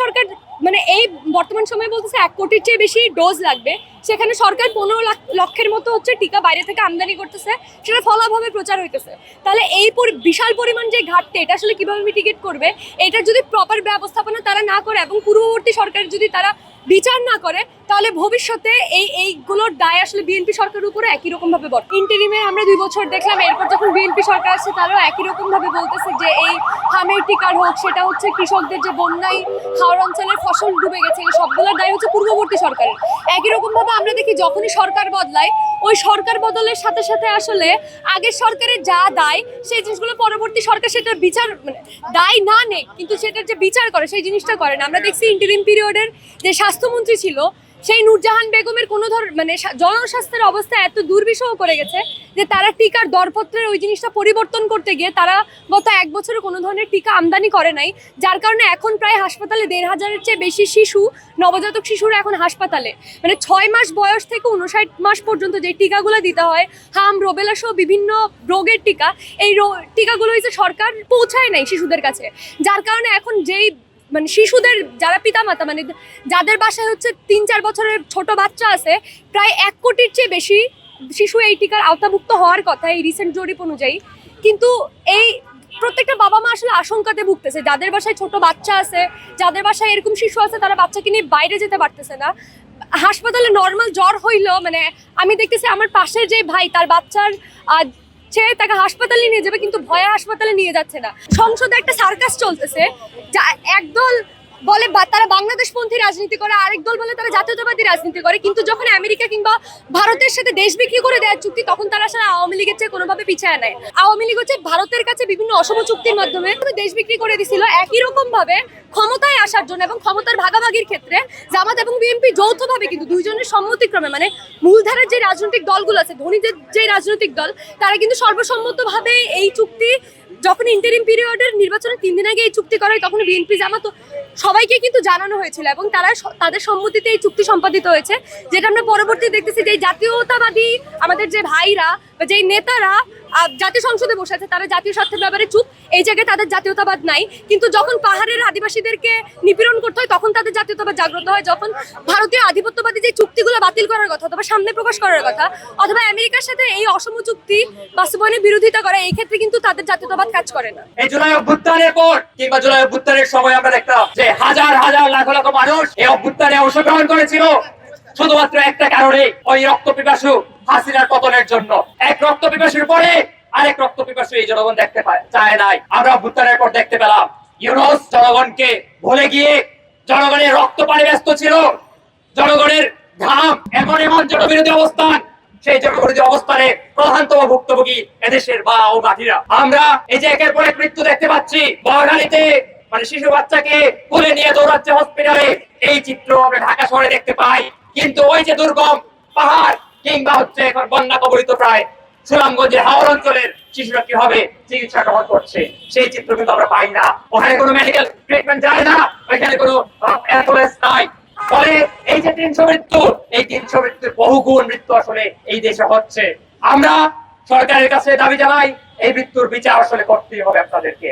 সরকার মানে এই বর্তমান সময়ে বলতেছে 1 কোটির চেয়ে বেশি ডোজ লাগবে, সেখানে সরকার 15 লক্ষের মতো হচ্ছে টিকা বাইরে থেকে আমদানি করতেছে, সেটা ফলাভাবে প্রচার হইতেছে। তাহলে এই বিশাল পরিমাণ যে ঘাটতি, এটা আসলে কিভাবে মিটিগেট করবে? এটার যদি প্রপার ব্যবস্থাপনা তারা না করে এবং পূর্ববর্তী সরকার যদি তারা বিচার না করে, তাহলে ভবিষ্যতে এইগুলোর দায় আসলে বিএনপি সরকারের উপরে একই রকম ভাবে বর্ত। ইন্টারিমে আমরা 2 বছর দেখলাম, এরপর যখন বিএনপি সরকার আসছে তারাও একই রকম ভাবে বলতেছে যে এই হামের টিকার হোক, সেটা হচ্ছে কৃষকদের যে বন্যায় হাওড় অঞ্চলের ফসল ডুবে গেছে, এই সবগুলোর দায় হচ্ছে পূর্ববর্তী সরকারের। একই রকম ভাবে আমরা দেখি যখনই সরকার বদলায়, ওই সরকার বদলের সাথে সাথে আসলে আগের সরকারের যা দায় সেই জিনিসগুলো পরবর্তী সরকার সেটার বিচার মানে দায় না নেই, কিন্তু সেটার যে বিচার করে সেই জিনিসটা করে না। আমরা দেখছি ইন্টারিম পিরিয়ডের যে স্বাস্থ্যমন্ত্রী ছিল, সেই নূরজাহান বেগমের কোনো মানে জনস্বাস্থ্যের অবস্থা এত দুর্বিষহ করে গেছে যে তারা টিকার দরপত্রের ওই জিনিসটা পরিবর্তন করতে গিয়ে তারা গত 1 বছরে কোনো ধরনের টিকা আমদানি করে নাই, যার কারণে এখন প্রায় হাসপাতালে 1500-এর চেয়ে বেশি শিশু, নবজাতক শিশুরা এখন হাসপাতালে, মানে 6 মাস বয়স থেকে 59 মাস পর্যন্ত যে টিকাগুলো দিতে হয়, হাম রোবেলা সহ বিভিন্ন রোগের টিকা, এই টিকাগুলো হচ্ছে সরকার পৌঁছায় নাই শিশুদের কাছে, যার কারণে এখন যেই মানে শিশুদের যারা পিতামাতা মানে যাদের বাসায় হচ্ছে 3-4 বছরের ছোট বাচ্চা আছে, প্রায় 1 কোটির চেয়ে বেশি শিশু এই টিকার আওতাভুক্ত হওয়ার কথা এই রিসেন্ট জরিপ অনুযায়ী। কিন্তু এই প্রত্যেকটা বাবা মা আসলে আশঙ্কাতে ভুগতেছে, যাদের বাসায় ছোট বাচ্চা আছে, যাদের বাসায় এরকম শিশু আছে, তারা বাচ্চাকে নিয়ে বাইরে যেতে পারতেছে না। হাসপাতালে নর্মাল জ্বর হইলেও মানে আমি দেখতেছি আমার পাশের যে ভাই, তার বাচ্চার সে তাকে হাসপাতালে নিয়ে যাবে, কিন্তু ভয়ে হাসপাতালে নিয়ে যাচ্ছে না। সংসদে একটা সার্কাস চলতেছে, যা একদল বলে তারা বাংলাদেশপন্থী রাজনীতি করে, আরেক দল বলে তারা জাতীয়তাবাদী রাজনীতি করে, কিন্তু যখন আমেরিকা কিংবা ভারতের সাথে দেশ বিক্রি করে দেওয়ার চুক্তি, তখন তারা আসলে আওয়ামী লীগের চেয়ে কোনোভাবে পিছিয়ে নেয়। আওয়ামী লীগ হচ্ছে ভারতের কাছে বিভিন্ন অসম চুক্তির মাধ্যমে দেশ বিক্রি করে দিছিল। একই রকম ভাবে ক্ষমতায় আসার জন্য এবং ক্ষমতার ভাগাভাগির ক্ষেত্রে জামাত এবং বিএনপি যৌথভাবে কিন্তু দুইজনের সম্মতিক্রমে, মানে মূলধারার যে রাজনৈতিক দলগুলো আছে, ধনীদের যে রাজনৈতিক দল, তারা কিন্তু সর্বসম্মতভাবে এই চুক্তি, যখন ইন্টারিম পিরিয়ডের নির্বাচনের 3 দিন আগে এই চুক্তি করা হয়, তখন বিএনপি জামাত সবাইকে কিন্তু জানানো হয়েছিল এবং তারা তাদের সম্মতিতে এই চুক্তি সম্পাদিত হয়েছে, যেটা আমরা পরবর্তী দেখতেছি যে জাতীয়তাবাদী আমাদের যে ভাইরা বা যে নেতারা জাতীয় সংসদে বসে আছে, তারা জাতীয় স্বার্থের ব্যাপারে চুপ, এই জায়গায় তাদের জাতীয়তাবাদ নাই। কিন্তু যখন পাহাড়ের আদিবাসীদেরকে নিপীড়ন করতে হয়, তখন তাদের জাতীয়তাবাদ জাগ্রত হয়। যখন ভারতীয় আধিপত্যবাদী যে চুক্তিগুলো বাতিল করার কথা অথবা সামনে প্রকাশ করার কথা, অথবা আমেরিকার সাথে এই অসম চুক্তি বাস্তবায়নের বিরোধিতা করে, এই ক্ষেত্রে কিন্তু তাদের জাতীয়তাবাদ কাজ করে না। এই জুলাই অভ্যুত্থানের পর কিংবা জুলাই অভ্যুত্থানের সময় আমরা দেখতাম যে হাজার হাজার লাখ লাখ মানুষ এই অভ্যুত্থানে অংশগ্রহণ করেছিল শুধুমাত্র একটা কারণে, ওই রক্ত পিপাসু হাসিনার পতনের জন্য। এক রক্ত পিপাসুর পরে আরেক রক্ত পিপাসু এই জনগণ দেখতে চায় নাই। আমরা অভ্যুত্থানের পর দেখতে পেলাম ইউনূস জনগণকে ভুলে গিয়ে জনগণের রক্ত পানি ব্যস্ত ছিল, জনগণের ঘাম, এমন এমন জনবিরোধী অবস্থান, সেই জনবিরোধী অবস্থানে প্রধানতম ভুক্তভোগী এদেশের মা ও মাটিরা। আমরা এই যে একের পর এক মৃত্যু দেখতে পাচ্ছি, বড়গাড়িতে মানে শিশু বাচ্চাকে কোলে নিয়ে দৌড়াচ্ছে হসপিটালে, এই চিত্র আমরা ঢাকা শহরে দেখতে পাই। কিন্তু ওই যে দুর্গম পাহাড় কিংবা হচ্ছে এখন বন্যা কবলিত প্রায় সুনামগঞ্জের হাওড় অঞ্চলের শিশুরা কিভাবে চিকিৎসা গ্রহণ করছে, সেই চিত্র কিন্তু আমরা পাই না। ওখানে কোনো মেডিকেল ট্রিটমেন্ট যায় না, ওইখানে কোনো অ্যাম্বুলেন্স নাই। ফলে এই যে 300 মৃত্যু, এই 300 মৃত্যুর বহুগুণ মৃত্যু আসলে এই দেশে হচ্ছে। আমরা সরকারের কাছে দাবি জানাই, এই মৃত্যুর বিচার আসলে করতেই হবে আপনাদেরকে।